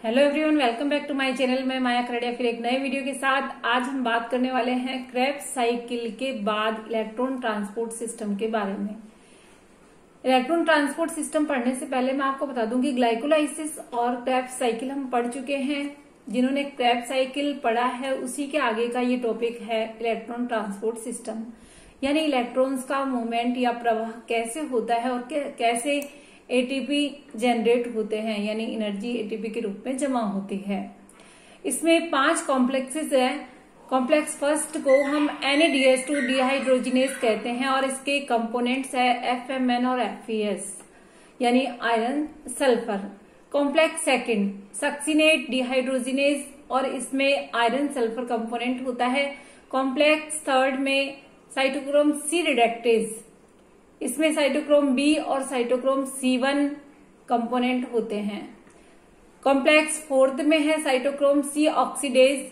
Hello everyone, welcome back to my channel. मैं माया करड़िया फिर एक नए वीडियो के साथ। आज हम बात करने वाले हैं क्रेब्स साइकिल के बाद इलेक्ट्रॉन ट्रांसपोर्ट सिस्टम के बारे में। इलेक्ट्रॉन ट्रांसपोर्ट सिस्टम पढ़ने से पहले मैं आपको बता दूं कि ग्लाइकोलाइसिस और क्रेब्स साइकिल हम पढ़ चुके हैं। जिन्होंने क्रेब्स साइकिल पढ़ा है उसी के आगे का ये टॉपिक है इलेक्ट्रॉन ट्रांसपोर्ट सिस्टम, यानी इलेक्ट्रॉन्स का मूवमेंट या प्रवाह कैसे होता है और कैसे एटीपी जनरेट होते हैं, यानी एनर्जी एटीपी के रूप में जमा होती है। इसमें 5 कॉम्प्लेक्सेस है। कॉम्प्लेक्स फर्स्ट को हम NADH2 डिहाइड्रोजिनेज कहते हैं और इसके कंपोनेंट्स है FMN और FES, यानी iron sulphur. Complex second succinate dehydrogenase और इसमें आयरन सल्फर कंपोनेंट होता है। कॉम्प्लेक्स थर्ड में साइटोक्रोम C रिडक्टेज, इसमें साइटोक्रोम B और साइटोक्रोम C1 कंपोनेंट होते हैं। कॉम्प्लेक्स फोर्थ में है साइटोक्रोम C ऑक्सीडेज,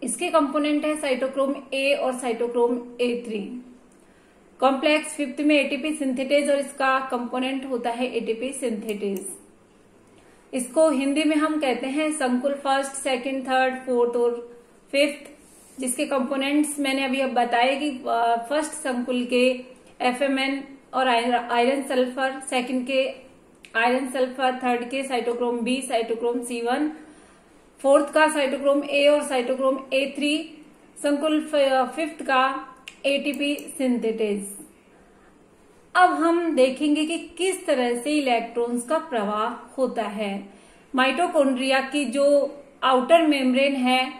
इसके कंपोनेंट है साइटोक्रोम A और साइटोक्रोम A3। कॉम्प्लेक्स फिफ्थ में एटीपी सिंथेटेज और इसका कंपोनेंट होता है एटीपी सिंथेटेज। इसको हिंदी में हम कहते हैं संकुल फर्स्ट, सेकंड, थर्ड, फोर्थ और फिफ्थ, जिसके कंपोनेंट्स मैंने अभी अब बताए कि फर्स्ट संकुल के FMN और आयरन सल्फर, सेकंड के आयरन सल्फर, थर्ड के cytochrome B, cytochrome C1, fourth का साइटोक्रोम A और साइटोक्रोम A3, संकुल फिफ्थ का एटीपी सिंथेटेज। अब हम देखेंगे कि किस तरह से इलेक्ट्रॉन्स का प्रवाह होता है। माइटोकॉन्ड्रिया की जो आउटर मेम्ब्रेन है,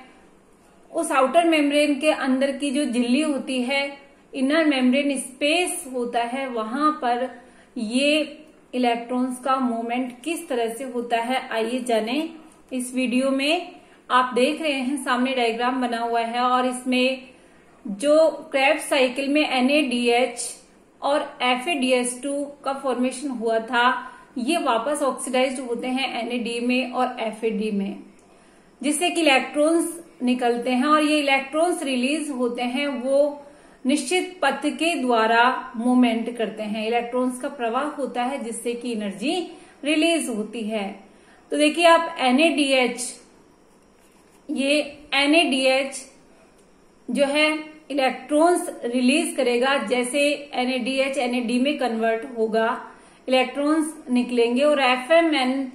उस आउटर मेम्ब्रेन के अंदर की जो झिल्ली होती है, इनर मेम्ब्रेन स्पेस होता है, वहां पर ये इलेक्ट्रॉन्स का मूवमेंट किस तरह से होता है आइए जाने। इस वीडियो में आप देख रहे हैं सामने डायग्राम बना हुआ है और इसमें जो क्रेब्स साइकिल में NADH और FADH2 का फॉर्मेशन हुआ था, ये वापस ऑक्सीडाइज्ड होते हैं NAD में और FAD में, जिससे कि इलेक्ट्रॉन्स निकलते हैं और ये इलेक्ट्रॉन्स रिलीज होते हैं, वो निश्चित पथ के द्वारा मूवमेंट करते हैं। इलेक्ट्रॉन्स का प्रवाह होता है जिससे कि एनर्जी रिलीज होती है। तो देखिए आप ये NADH जो है इलेक्ट्रॉन्स रिलीज करेगा। जैसे NADH NAD में कन्वर्ट होगा, इलेक्ट्रॉन्स निकलेंगे और FMN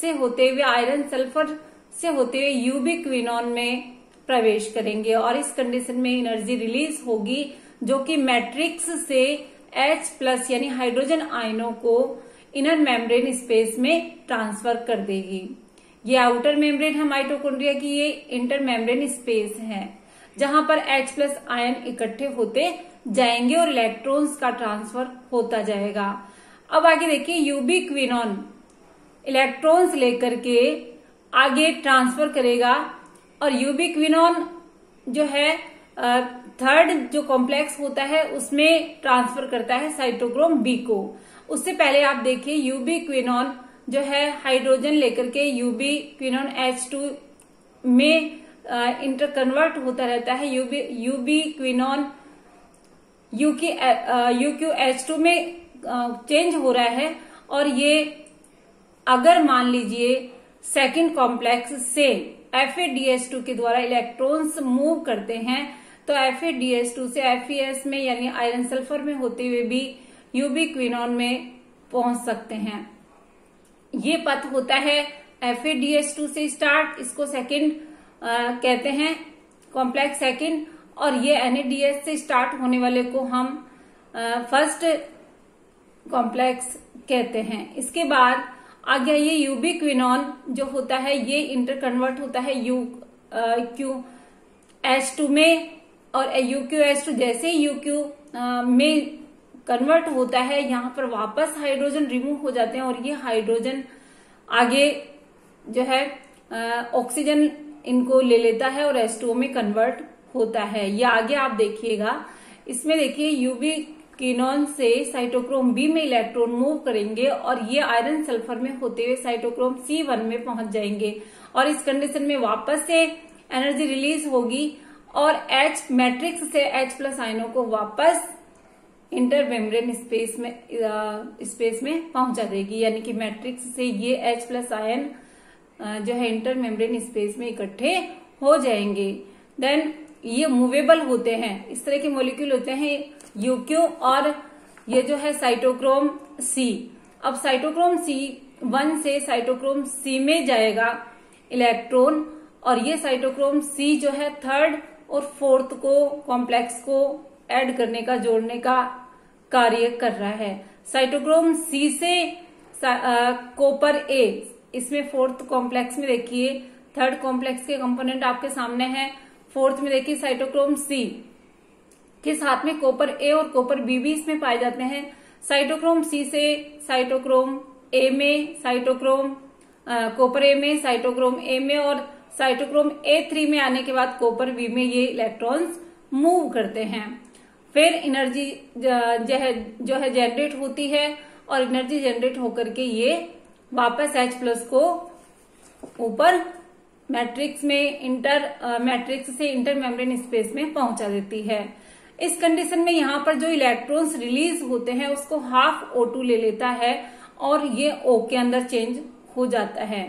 से होते हुए आयरन सल्फर से होते हुए यूबी क्विनॉन में प्रवेश करेंगे और इस कंडीशन में एनर्जी रिलीज होगी, जो कि मैट्रिक्स से H+ यानी हाइड्रोजन आयनों को इनर मेम्ब्रेन स्पेस में ट्रांसफर कर देगी। ये आउटर मेम्ब्रेन है माइटोकॉन्ड्रिया की, ये इंटर मेम्ब्रेन स्पेस है जहां पर H+ आयन इकट्ठे होते जाएंगे और इलेक्ट्रॉन्स का ट्रांसफर होता जाएगा। अब आगे देखिए, यूबी क्विनॉन इलेक्ट्रॉन्स लेकर के आगे ट्रांसफर करेगा और यूबी क्विनॉन जो है थर्ड जो कॉम्प्लेक्स होता है उसमें ट्रांसफर करता है साइटोक्रोम B को। उससे पहले आप देखिए यूबी क्विनॉन जो है हाइड्रोजन लेकर के यूबी क्विनॉन H2 में इंटर कन्वर्ट होता रहता है। यूबी क्विनॉन UqH2 में चेंज हो रहा है और ये अगर मान लीजिए सेकंड कॉम्प्लेक्स से FADH2 के द्वारा इलेक्ट्रॉन्स मूव करते हैं तो FADH2 से FES में यानी आयरन सल्फर में होते हुए भी यूबी क्विनॉन में पहुंच सकते हैं। ये पथ होता है FADH2 से स्टार्ट, इसको सेकंड कहते हैं, कॉम्प्लेक्स सेकंड, और ये NADH से स्टार्ट होने वाले को हम फर्स्ट कॉम्प्लेक्स कहते हैं। इसके बाद आ गया ये यूबी क्विनॉन जो होता है, ये इंटर कन्वर्ट होता है UqH2 में और UqH2 जैसे UQ में कन्वर्ट होता है, यहाँ पर वापस हाइड्रोजन रिमूव हो जाते हैं और ये हाइड्रोजन आगे जो है ऑक्सीजन इनको ले लेता है और H2O में कन्वर्ट होता है। ये आगे आप देखिएगा, इसमें देखिए यूबी क्विनॉन से साइटोक्रोम B में इलेक्ट्रॉन मूव करेंगे और ये आयरन सल्फर में होते हुए साइटोक्रोम C1 में पहुंच जाएंगे और इस कंडीशन में वापस से एनर्जी रिलीज होगी और H मैट्रिक्स से H+ आयनों को वापस इंटर मेम्ब्रेन स्पेस में पहुंचा देगी, यानी कि मैट्रिक्स से ये H+ आयन जो है इंटर मेम्ब्रेन स्पेस में इकट्ठे हो जाएंगे। देन ये मूवेबल होते हैं, इस तरह के मॉलिक्यूल होते हैं यूक्यू और ये जो है साइटोक्रोम सी। अब साइटोक्रोम सी 1 से साइटोक्रोम सी में जाएगा इलेक्ट्रॉन और ये साइटोक्रोम सी जो है 3rd और 4th को कॉम्प्लेक्स को ऐड करने का, जोड़ने का कार्य कर रहा है। साइटोक्रोम सी से कॉपर ए, इसमें 4th कॉम्प्लेक्स में देखिए 3rd कॉम्प्लेक्स के कंपोनेंट आपके सामने हैं। 4th में देखिए साइटोक्रोम सी के साथ में कॉपर ए और कॉपर बी भी इसमें पाए जाते हैं। साइटोक्रोम सी से साइटोक्रोम ए में, साइटोक्रोम कॉपर ए में, साइटोक्रोम ए में और साइटोक्रोम A3 में आने के बाद कॉपर बी में ये इलेक्ट्रॉन्स मूव करते हैं। फिर एनर्जी जो है जनरेट होती है और एनर्जी जनरेट होकर के ये वापस H+ को ऊपर मैट्रिक्स में मैट्रिक्स से इंटर मेम्ब्रेन स्पेस में पहुंचा देती है। इस कंडीशन में यहाँ पर जो इलेक्ट्रॉन्स रिलीज होते हैं उसको हाफ O2 ले लेता है और ये O के अंदर चेंज हो जाता है,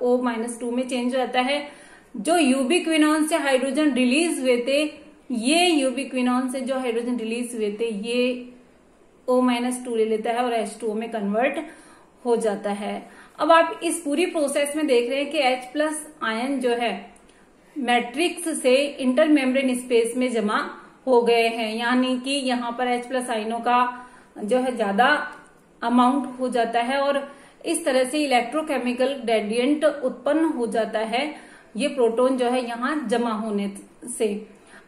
O-2 में चेंज हो जाता है। जो यूबिक्विनॉन से हाइड्रोजन रिलीज हुए थे, ये यूबिक्विनॉन से जो हाइड्रोजन रिलीज हुए थे ये O-2 ले लेता है और H2O में कन्वर्ट हो जाता है। अब आप इस पूरी प्रोसेस में देख रहे हैं कि H+ आयन जो है मैट्रिक्स से इंटर मेम्ब्रेन स्पेस में जमा हो गए हैं, यानी कि यहाँ पर H+ आयनों का जो है ज्यादा अमाउंट हो जाता है और इस तरह से इलेक्ट्रोकेमिकल ग्रेडियंट उत्पन्न हो जाता है ये प्रोटॉन जो है यहाँ जमा होने से।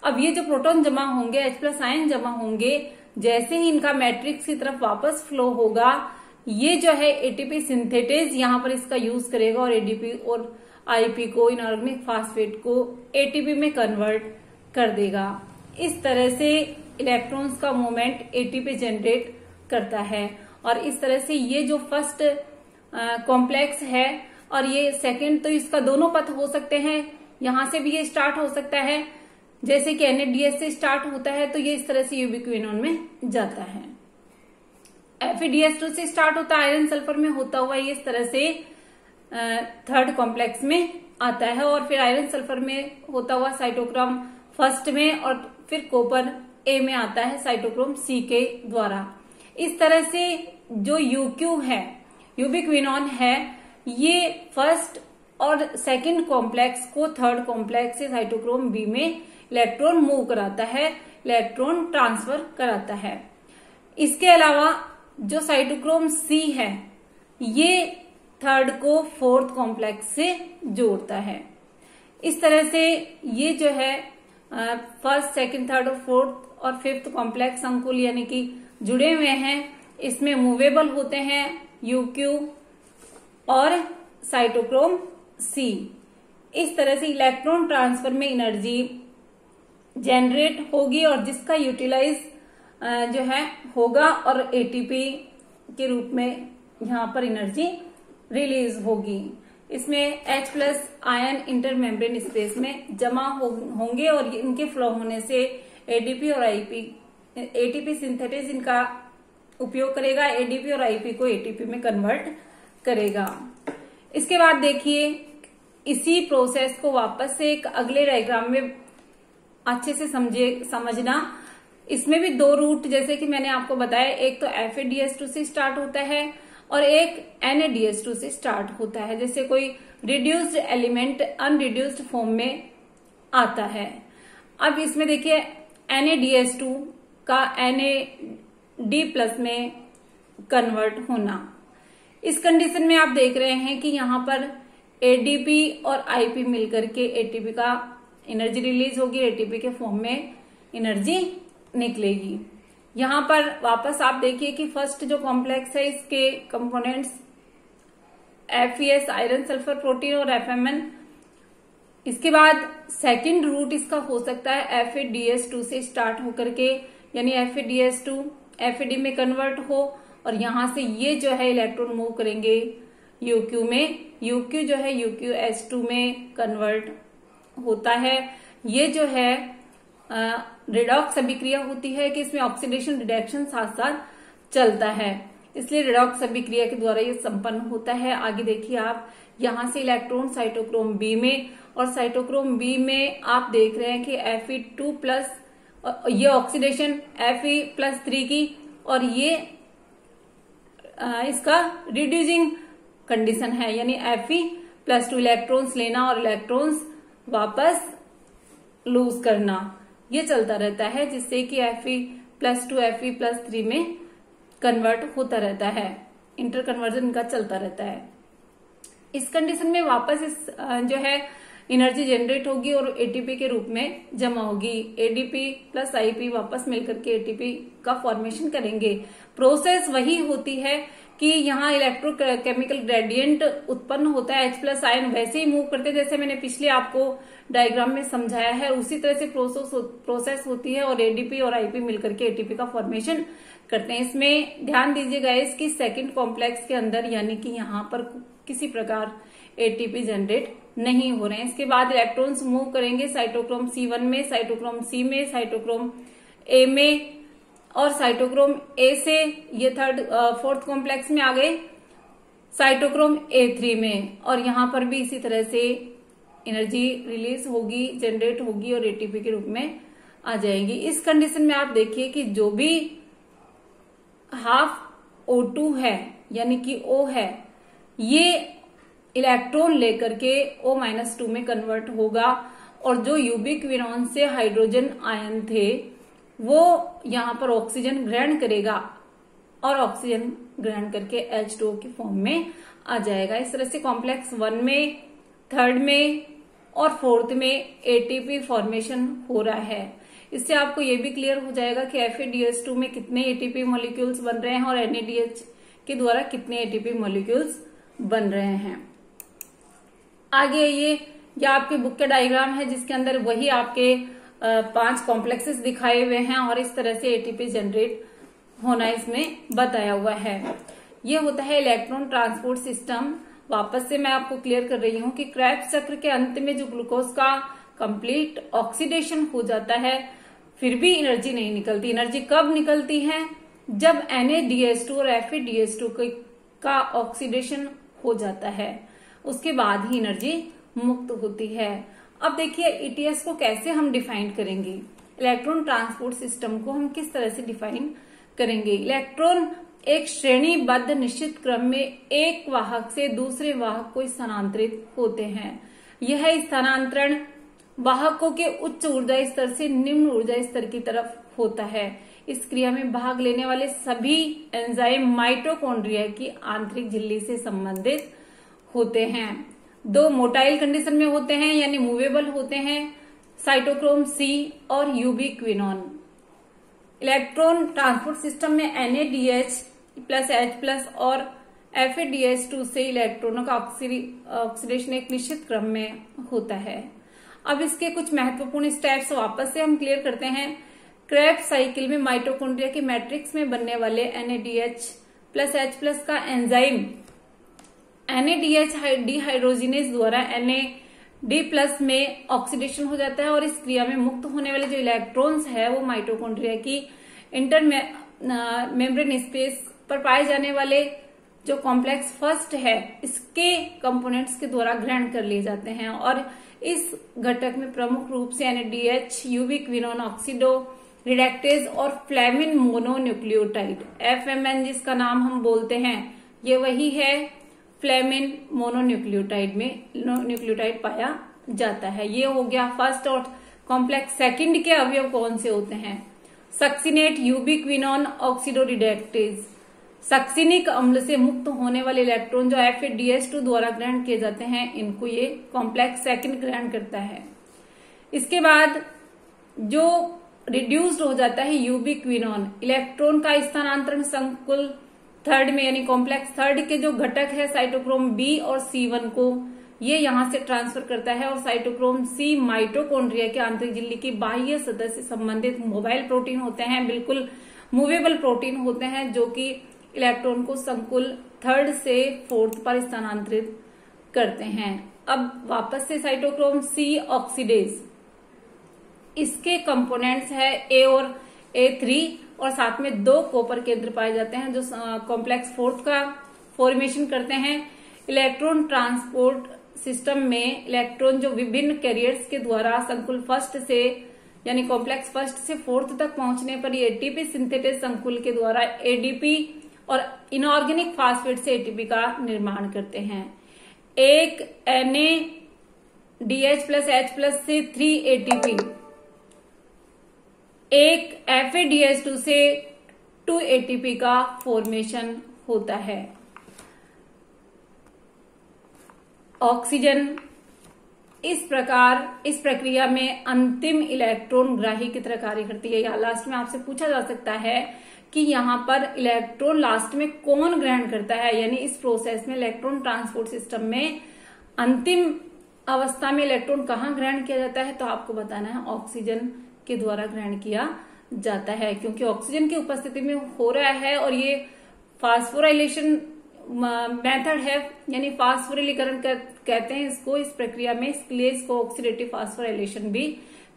अब ये जो प्रोटॉन जमा होंगे, H+ आयन जमा होंगे, जैसे ही इनका मैट्रिक्स की तरफ वापस फ्लो होगा, ये जो है एटीपी सिंथेटेज यहाँ पर इसका यूज करेगा और एडीपी और आईपी को, इनऑर्गेनिक फास्फेट को एटीपी में कन्वर्ट कर देगा। इस तरह से इलेक्ट्रॉन्स का मूवमेंट एटीपी जनरेट करता है और इस तरह से ये जो फर्स्ट कॉम्प्लेक्स है और ये सेकंड, तो इसका दोनों पथ हो सकते हैं। यहां से भी ये स्टार्ट हो सकता है, जैसे कि NADH से स्टार्ट होता है तो ये इस तरह से यूबिक्विनॉन में जाता है। FeDH2 से स्टार्ट होता है, आयरन सल्फर में होता हुआ ये इस तरह से 3rd कॉम्प्लेक्स में आता है और फिर आयरन सल्फर में होता हुआ साइटोक्रोम फर्स्ट में और फिर कॉपर ए में आता है साइटोक्रोम सी के द्वारा। इस तरह से जो यूक्यू है, यूबिक्विनॉन है, ये फर्स्ट और सेकंड कॉम्प्लेक्स को 3rd कॉम्प्लेक्स से साइटोक्रोम बी में इलेक्ट्रॉन मूव कराता है, इलेक्ट्रॉन ट्रांसफर कराता है। इसके अलावा जो साइटोक्रोम सी है ये 3rd को 4th कॉम्प्लेक्स से जोड़ता है। इस तरह से ये जो है 1st, 2nd, 3rd और 4th और 5th कॉम्प्लेक्स अंकुल यानी कि जुड़े हुए हैं, इसमें मूवेबल होते हैं यूक्यू और साइटोक्रोम सी। इस तरह से इलेक्ट्रॉन ट्रांसफर में एनर्जी जनरेट होगी और जिसका यूटिलाइज जो है होगा और एटीपी के रूप में यहाँ पर एनर्जी रिलीज होगी। इसमें H+ ion inter membrane space में जमा होंगे और इनके फ्लो होने से एडीपी और एटीपी सिंथेसिस इनका उपयोग करेगा, एडीपी और आईपी को एटीपी में कन्वर्ट करेगा। इसके बाद देखिए इसी प्रोसेस को वापस से एक अगले डायग्राम में अच्छे से समझना। इसमें भी 2 रूट जैसे कि मैंने आपको बताया, एक तो FeDH2 से स्टार्ट होता है और एक NaDH2 से स्टार्ट होता है। जैसे कोई रिड्यूस्ड एलिमेंट अनरिड्यूस्ड फॉर्म में आता है। अब इसमें देखिए NaDH2 का NAD+ में कन्वर्ट होना। इस कंडीशन में आप देख रहे हैं कि यहाँ पर ADP और IP मिलकर के ATP का एनर्जी रिलीज होगी, ATP के फॉर्म में एनर्जी निकलेगी। यहाँ पर वापस आप देखिए कि फर्स्ट जो कॉम्प्लेक्स है इसके components FeS iron sulphur protein और FMN। इसके बाद सेकंड रूट इसका हो सकता है FeDH2 से स्टार्ट होकर के, यानी FeDH2 FeD में कन्वर्ट हो और यहां से ये जो है इलेक्ट्रॉन मूव करेंगे UQ में। UQ जो है UQH2 में कन्वर्ट होता है। ये जो है रिडॉक्स अभिक्रिया होती है कि इसमें ऑक्सीडेशन रिडक्शन साथ साथ चलता है। इसलिए रेडॉक्स अभिक्रिया के द्वारा ये संपन्न होता है। आगे देखिए आप, यहां से इलेक्ट्रॉन साइटोक्रोम बी में, और साइटोक्रोम बी में आप देख रहे हैं कि Fe2+, ये ऑक्सीडेशन Fe+3 की, और ये इसका रिड्यूसिंग कंडीशन है, यानी Fe+2 इलेक्ट्रॉन्स लेना और इलेक्ट्रॉन्स वापस लूज करना, ये चलता रहता है, जिससे कि Fe+2 Fe+3 में कन्वर्ट होता रहता है, इंटर कन्वर्जन इनका चलता रहता है। इस कंडीशन में वापस इस जो है एनर्जी जनरेट होगी और एटीपी के रूप में जमा होगी। एडीपी प्लस आईपी वापस मिलकर के एटीपी का फॉर्मेशन करेंगे। प्रोसेस वही होती है कि यहाँ इलेक्ट्रोकेमिकल ग्रेडियंट उत्पन्न होता है, H+ आयन वैसे ही मूव करते जैसे मैंने पिछले आपको डायग्राम में समझाया है, उसी तरह से प्रोसेस होती है और एडीपी और आईपी मिलकर के एटीपी का फॉर्मेशन करते हैं। इसमें ध्यान दीजिएगा इसकी सेकंड कॉम्प्लेक्स के अंदर, यानी कि यहाँ पर किसी प्रकार एटीपी जनरेट नहीं हो रहे हैं। इसके बाद इलेक्ट्रॉन्स मूव करेंगे साइटोक्रोम C1 में, साइटोक्रोम C में, साइटोक्रोम A में, और साइटोक्रोम A से ये फोर्थ कॉम्प्लेक्स में आ गए साइटोक्रोम A3 में, और यहां पर भी इसी तरह से एनर्जी रिलीज होगी, जनरेट होगी और एटीपी के रूप में आ जाएगी। इस कंडीशन में आप देखिए कि जो भी हाफ O2 है यानी कि O है, ये इलेक्ट्रॉन लेकर के O-2 में कन्वर्ट होगा, और जो यूबिक्विनोन से हाइड्रोजन आयन थे वो यहां पर ऑक्सीजन ग्रहण करेगा और ऑक्सीजन ग्रहण करके H2O की फॉर्म में आ जाएगा। इस तरह से कॉम्प्लेक्स 1 में, 3rd में और 4th में एटीपी फॉर्मेशन हो रहा है। इससे आपको ये भी क्लियर हो जाएगा कि FADH2 में कितने एटीपी मॉलिक्यूल्स बन रहे हैं और NADH के द्वारा कितने एटीपी मॉलिक्यूल्स बन रहे हैं। आगे ये आपके बुक का डायग्राम है जिसके अंदर वही आपके 5 कॉम्प्लेक्सेस दिखाए हुए हैं और इस तरह से एटीपी जनरेट होना इसमें बताया हुआ है। ये होता है इलेक्ट्रॉन ट्रांसपोर्ट सिस्टम। वापस से मैं आपको क्लियर कर रही हूं कि क्रेब्स चक्र के अंत में जो ग्लूकोज का कंप्लीट ऑक्सीडेशन हो जाता है, फिर भी एनर्जी नहीं निकलती। एनर्जी कब निकलती है? जब NADH2 और FADH2 का ऑक्सीडेशन हो जाता है, उसके बाद ही एनर्जी मुक्त होती है। अब देखिए ETS को कैसे हम डिफाइन करेंगे, इलेक्ट्रॉन ट्रांसपोर्ट सिस्टम को हम किस तरह से डिफाइन करेंगे। इलेक्ट्रॉन एक श्रेणीबद्ध निश्चित क्रम में एक वाहक से दूसरे वाहक को स्थानांतरित होते हैं। यह स्थानांतरण वाहकों के उच्च ऊर्जा स्तर से निम्न ऊर्जा स्तर की तरफ होता है। इस क्रिया में भाग लेने वाले सभी एंजाइम माइटोकॉन्ड्रिया की आंतरिक झिल्ली से संबंधित होते हैं। 2 मोटाइल कंडीशन में होते हैं यानी मूवेबल होते हैं, साइटोक्रोम C और यूबिक्विनोन। इलेक्ट्रॉन ट्रांसपोर्ट सिस्टम में NADH+H+ और FADH2 से इलेक्ट्रॉनों का ऑक्सीडेशन एक निश्चित क्रम में होता है। अब इसके कुछ महत्वपूर्ण स्टेप्स वापस से हम क्लियर करते हैं। क्रेब्स साइकिल में माइटोकॉन्ड्रिया के मैट्रिक्स में बनने वाले NADH+H+ का एंजाइम NADH डिहाइड्रोजिनेज द्वारा NAD+ में ऑक्सीडेशन हो जाता है और इस क्रिया में मुक्त होने वाले जो इलेक्ट्रॉन्स है वो माइटोकॉन्ड्रिया की इंटर मेम्ब्रेन स्पेस पर पाए जाने वाले जो कॉम्प्लेक्स फर्स्ट है इसके कंपोनेंट्स के द्वारा ग्रहण कर लिए जाते हैं। और इस घटक में प्रमुख रूप से NADH, यूबिक्विनोन ऑक्सीडो रिडक्टेज और फ्लेविन मोनोन्यूक्लियोटाइड FMN जिसका नाम हम बोलते हैं, ये वही है फ्लेविन मोनोन्यूक्लियोटाइड में न्यूक्लियोटाइड पाया जाता है। ये हो गया फर्स्ट। और कॉम्प्लेक्स सेकंड के अवयव कौन से होते हैं? Succinate, यूबिक्विनोन oxido reductase. सक्सिनिक अम्ल से मुक्त होने वाले इलेक्ट्रॉन जो FADH2 द्वारा ग्रहण किए जाते हैं, इनको ये कॉम्प्लेक्स सेकंड ग्रहण करता है। इसके बाद जो रिड्यूस्ड हो जाता है यूबिक्विनोन, इलेक्ट्रॉन का स्थानांतरण संकुल 3rd में यानी कॉम्प्लेक्स 3rd के जो घटक है साइटोक्रोम B और C1 को ये यहां से ट्रांसफर करता है। और साइटोक्रोम C माइटोकॉन्ड्रिया के आंतरिक झिल्ली की बाह्य सतह से संबंधित मोबाइल प्रोटीन होते हैं, बिल्कुल मूवेबल प्रोटीन होते हैं, जो कि इलेक्ट्रॉन को संकुल 3rd से 4th पर स्थानांतरित करते हैं। अब वापस से साइटोक्रोम C ऑक्सीडेज, इसके कंपोनेंट्स है A और A3 और साथ में 2 कॉपर केंद्र पाए जाते हैं जो कॉम्प्लेक्स 4 का फॉर्मेशन करते हैं। इलेक्ट्रॉन ट्रांसपोर्ट सिस्टम में इलेक्ट्रॉन जो विभिन्न कैरियर्स के द्वारा संकुल फर्स्ट से यानी कॉम्प्लेक्स फर्स्ट से 4th तक पहुंचने पर ये एटीपी सिंथेटिस संकुल के द्वारा एडीपी और इनऑर्गेनिक फास्फेट से एटीपी का निर्माण करते हैं। एक NADH+H+ से 3 एटीपी, एक FADH2 से 2 एटीपी का फॉर्मेशन होता है। ऑक्सीजन इस प्रक्रिया में अंतिम इलेक्ट्रॉन ग्राही की तरह कार्य करती है। या लास्ट में आपसे पूछा जा सकता है कि यहाँ पर इलेक्ट्रॉन लास्ट में कौन ग्रहण करता है, यानी इस प्रोसेस में इलेक्ट्रॉन ट्रांसपोर्ट सिस्टम में अंतिम अवस्था में इलेक्ट्रॉन कहाँ ग्रहण किया जाता है, तो आपको बताना है ऑक्सीजन के द्वारा ग्रहण किया जाता है, क्योंकि ऑक्सीजन की उपस्थिति में हो रहा है और ये फास्फोराइलेशन मेथड है, यानी फास्फोरिलीकरण कहते हैं इसको। इस प्रक्रिया में इसलिए इसको ऑक्सीडेटिव फास्फोराइलेशन भी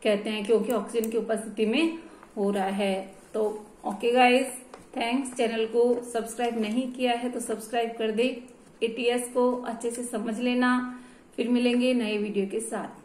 कहते हैं, क्योंकि ऑक्सीजन की उपस्थिति में हो रहा है। तो ओके गाइस, थैंक्स। चैनल को सब्सक्राइब नहीं किया है तो सब्सक्राइब कर दे। एटीएस को अच्छे से समझ लेना। फिर मिलेंगे नए वीडियो के साथ।